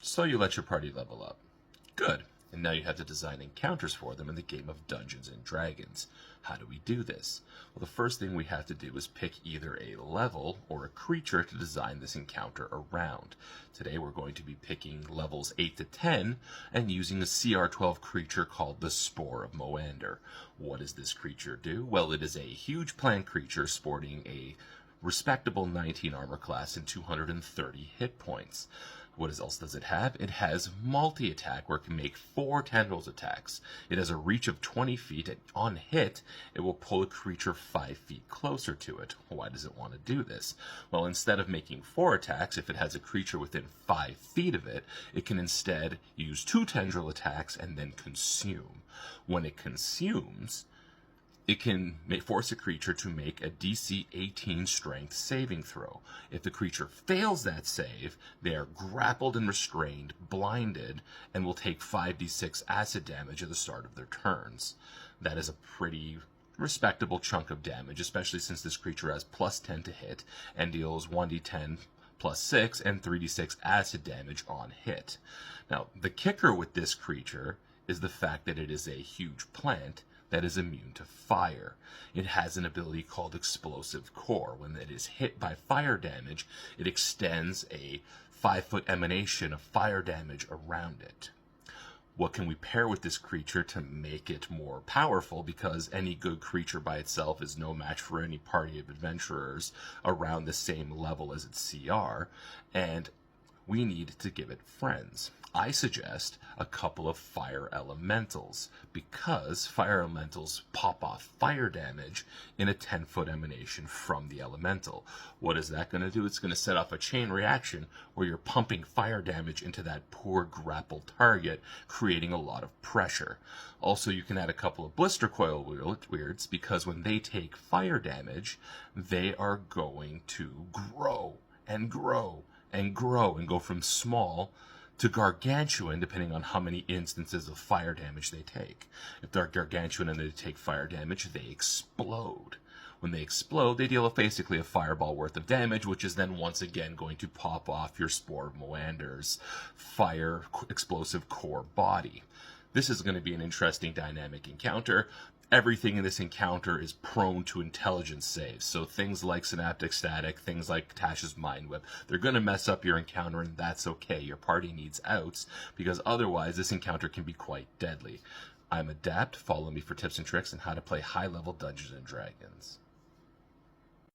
So you let your party level up. Good. And now you have to design encounters for them in the game of Dungeons and Dragons. How do we do this? Well, the first thing we have to do is pick either a level or a creature to design this encounter around. Today we're going to be picking levels 8 to 10 and using a CR12 creature called the Spirit of Moander. What does this creature do? Well, it is a huge plant creature sporting a respectable 19 armor class and 230 hit points. What else does it have? It has multi-attack where it can make 4 tendrils attacks. It has a reach of 20 feet, and on hit, it will pull a creature 5 feet closer to it. Why does it want to do this? Well, instead of making 4 attacks, if it has a creature within 5 feet of it, it can instead use 2 tendril attacks and then consume. When it consumes, it can force a creature to make a DC 18 strength saving throw. If the creature fails that save, they are grappled and restrained, blinded, and will take 5d6 acid damage at the start of their turns. That is a pretty respectable chunk of damage, especially since this creature has plus 10 to hit and deals 1d10 plus 6 and 3d6 acid damage on hit. Now, the kicker with this creature is the fact that it is a huge plant that is immune to fire. It has an ability called Explosive Core. When it is hit by fire damage, it extends a 5-foot emanation of fire damage around it. What can we pair with this creature to make it more powerful? Because any good creature by itself is no match for any party of adventurers around the same level as its CR, and we need to give it friends. I suggest a couple of fire elementals, because fire elementals pop off fire damage in a 10-foot emanation from the elemental. What is that going to do? It's going to set off a chain reaction where you're pumping fire damage into that poor grappled target, creating a lot of pressure. Also, you can add a couple of Blistercoil Weirds, because when they take fire damage, they are going to grow and grow and grow and go from small to gargantuan, depending on how many instances of fire damage they take. If they're gargantuan and they take fire damage, they explode. When they explode, they deal basically a fireball worth of damage, which is then once again going to pop off your Spirit of Moander's fire explosive core body. This is going to be an interesting dynamic encounter. Everything in this encounter is prone to intelligence saves. So things like Synaptic Static, things like Tasha's Mind Whip, they're going to mess up your encounter, and that's okay. Your party needs outs, because otherwise this encounter can be quite deadly. I'm Adapt. Follow me for tips and tricks on how to play high-level Dungeons & Dragons.